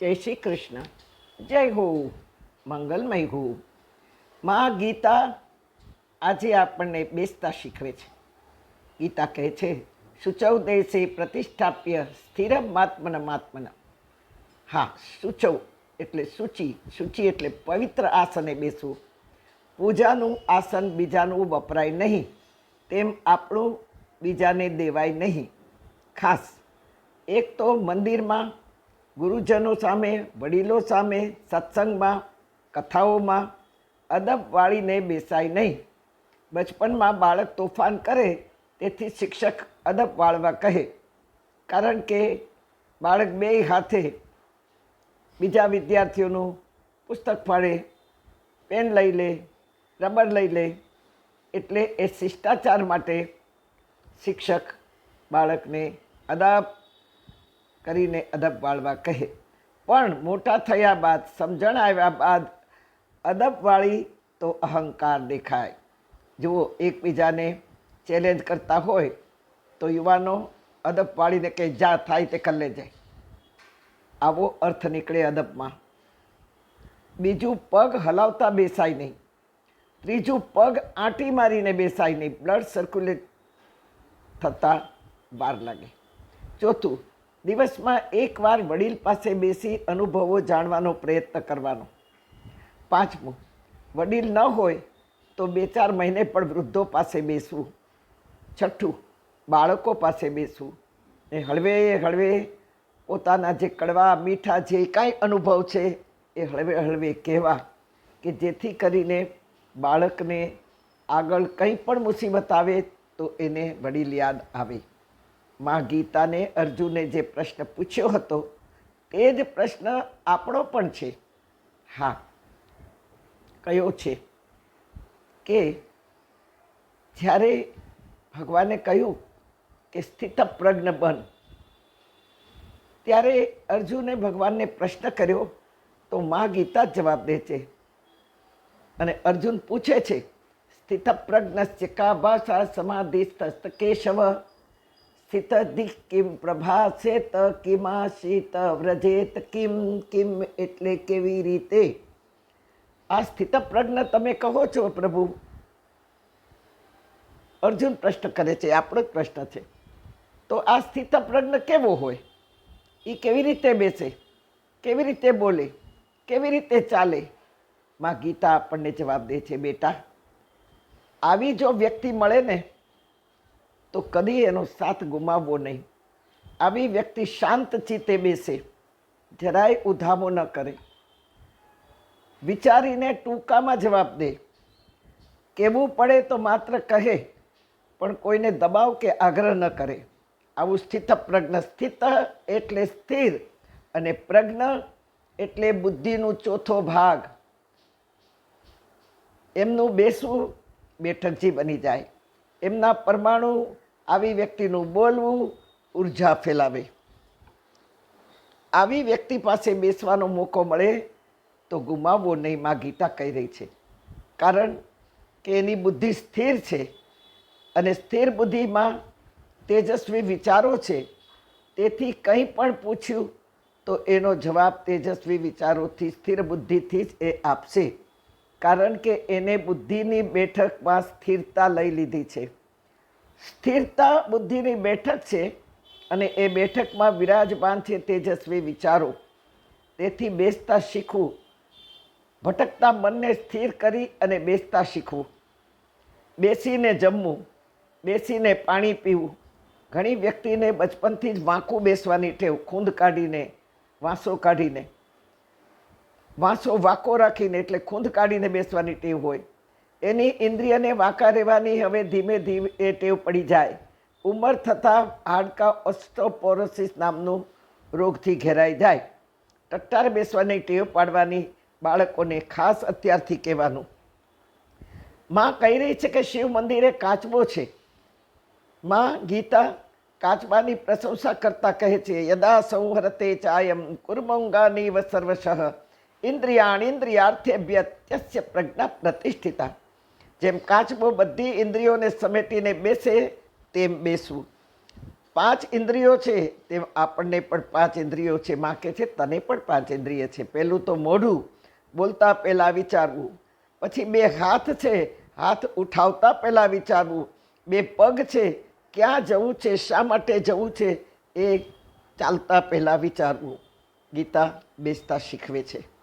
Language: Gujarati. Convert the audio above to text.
જય શ્રી કૃષ્ણ. જય હો, મંગલમય હો. મા ગીતા આજે આપણને બેસતા શીખવે છે. ગીતા કહે છે, શુચૌ દેશે પ્રતિષ્ઠાપ્ય સ્થિરમાત્મનમાત્મન. હા, શુચૌ એટલે સૂચિ, સૂચિ એટલે પવિત્ર આસને બેસવું. પૂજાનું આસન બીજાનું વપરાય નહીં, તેમ આપણું બીજાને દેવાય નહીં. ખાસ એક તો મંદિરમાં, ગુરુજનો સામે, વડીલો સામે, સત્સંગમાં, કથાઓમાં અદબ વાળીને બેસાય નહીં. બચપનમાં બાળક તોફાન કરે તેથી શિક્ષક અદબ વાળવા કહે, કારણ કે બાળક બે હાથે બીજા વિદ્યાર્થીઓનું પુસ્તક ફાડે, પેન લઈ લે, રબર લઈ લે, એટલે એ શિષ્ટાચાર માટે શિક્ષક બાળકને અદબ કરીને અદબ વાળવા કહે. પણ મોટા થયા બાદ, સમજણ આવ્યા બાદ અદબ વાળી તો અહંકાર દેખાય. જુઓ, એકબીજાને ચેલેન્જ કરતા હોય તો યુવાનો અદબ વાળીને કહે, જા થાય તે કરી લેજે. આવો અર્થ નીકળે અદબમાં. બીજું, પગ હલાવતા બેસાય નહીં. ત્રીજું, પગ આંટી મારીને બેસાય નહીં, બ્લડ સર્ક્યુલેટ થતાં વાર લાગે. ચોથું, દિવસમાં એકવાર વડીલ પાસે બેસી અનુભવો જાણવાનો પ્રયત્ન કરવાનો. પાંચમું, વડીલ ન હોય તો 2-4 મહિને પણ વૃદ્ધો પાસે બેસવું. છઠ્ઠું, બાળકો પાસે બેસવું ને હળવે હળવે પોતાના જે કડવા મીઠા જે કાંઈ અનુભવ છે એ હળવે હળવે કહેવા, કે જેથી કરીને બાળકને આગળ કંઈ પણ મુસીબત આવે તો એને વડીલ યાદ આવે. મા ગીતાને અર્જુને જે પ્રશ્ન પૂછ્યો હતો તે જ પ્રશ્ન આપણો પણ છે. હા, કયો છે? કે જ્યારે ભગવાને કહ્યું કે સ્થિતપ્રજ્ઞ બન, ત્યારે અર્જુને ભગવાનને પ્રશ્ન કર્યો તો મા ગીતા જ જવાબ દે છે. અને અર્જુન પૂછે છે, સ્થિતપ્રજ્ઞસ્ય કા ભાષા સમાધિસ્થ કેશવ સ્થિતધિ કિમ પ્રભાસેત કિમાશિત વ્રજેત કિમ. કિમ એટલે કેવી રીતે? આ સ્થિતપ્રજ્ઞ તમે કહો છો પ્રભુ? અર્જુન પ્રશ્ન કરે છે, આપણો જ પ્રશ્ન છે. તો આ સ્થિતપ્રજ્ઞ કેવો હોય? એ કેવી રીતે બેસે, કેવી રીતે બોલે, કેવી રીતે ચાલે? માં ગીતા આપણને જવાબ દે છે, બેટા, આવી જો વ્યક્તિ મળે ને તો કદી એનો સાથ ગુમાવવો નહીં. આવી વ્યક્તિ શાંત ચિત્તે બેસે, જરાય ઉધામો ન કરે, વિચારીને ટૂંકામાં જવાબ દે. કહેવું પડે તો માત્ર કહે, પણ કોઈને દબાવ કે આગ્રહ ન કરે. આવું સ્થિતપ્રજ્ઞ. સ્થિત એટલે સ્થિર, અને પ્રજ્ઞ એટલે બુદ્ધિનું ચોથો ભાગ. એમનું બેસવું બેઠકજી બની જાય. એમના પરમાણુ આવી વ્યક્તિનું બોલવું ઉર્જા ફેલાવે. આવી વ્યક્તિ પાસે બેસવાનો મોકો મળે તો ગુમાવવો નહીં, માં ગીતા કહી રહી છે. કારણ કે એની બુદ્ધિ સ્થિર છે, અને સ્થિર બુદ્ધિમાં તેજસ્વી વિચારો છે. તેથી કંઈ પણ પૂછ્યું તો એનો જવાબ તેજસ્વી વિચારોથી, સ્થિર બુદ્ધિથી જ એ આપશે. કારણ કે એને બુદ્ધિની બેઠકમાં સ્થિરતા લઈ લીધી છે. સ્થિરતા બુદ્ધિની બેઠક છે, અને એ બેઠકમાં વિરાજમાન છે તેજસ્વી વિચારો. તેથી બેસતા શીખવું, ભટકતા મનને સ્થિર કરી અને બેસતા શીખવું. બેસીને જમવું, બેસીને પાણી પીવું. ઘણી વ્યક્તિને બચપનથી જ વાંકું બેસવાની ટેવ, ખૂંદ કાઢીને, વાંસો કાઢીને, વાંસો વાંકો રાખીને એટલે ખૂંદ કાઢીને બેસવાની ટેવ હોય. એની ઇન્દ્રિયને વાંકા રહેવાની હવે ધીમે ધીમે એ ટેવ પડી જાય. ઉંમર થતાં હાડકાં ઓસ્ટોપોરોસિસ નામનું રોગથી ઘેરાઈ જાય. ટટ્ટાર બેસવાની ટેવ પાડવાની બાળકોને ખાસ અત્યારથી કહેવાનું. માં કહી રહી છે કે શિવ મંદિરે કાચબો છે. માં ગીતા કાચબાની પ્રશંસા કરતા કહે છે, યદા સંહરતે ચાયમ કુર્મંગાનીવ સર્વશઃ ઇન્દ્રિયાર્થેભ્ય ત્યસ્ય પ્રજ્ઞા પ્રતિષ્ઠિતા. જેમ કાચબો બધી ઇન્દ્રિયોને સમેટીને બેસે તેમ બેસવું. પાંચ ઇન્દ્રિયો છે તે આપણને પણ પાંચ ઇન્દ્રિયો છે. માં કહે છે તને પણ પાંચ ઇન્દ્રિય છે. પહેલું તો મોઢું, બોલતા પહેલાં વિચારવું. પછી બે હાથ છે, હાથ ઉઠાવતા પહેલાં વિચારવું. બે પગ છે, ક્યાં જવું છે, શા માટે જવું છે એ ચાલતા પહેલાં વિચારવું. ગીતા બેસતા શીખવે છે.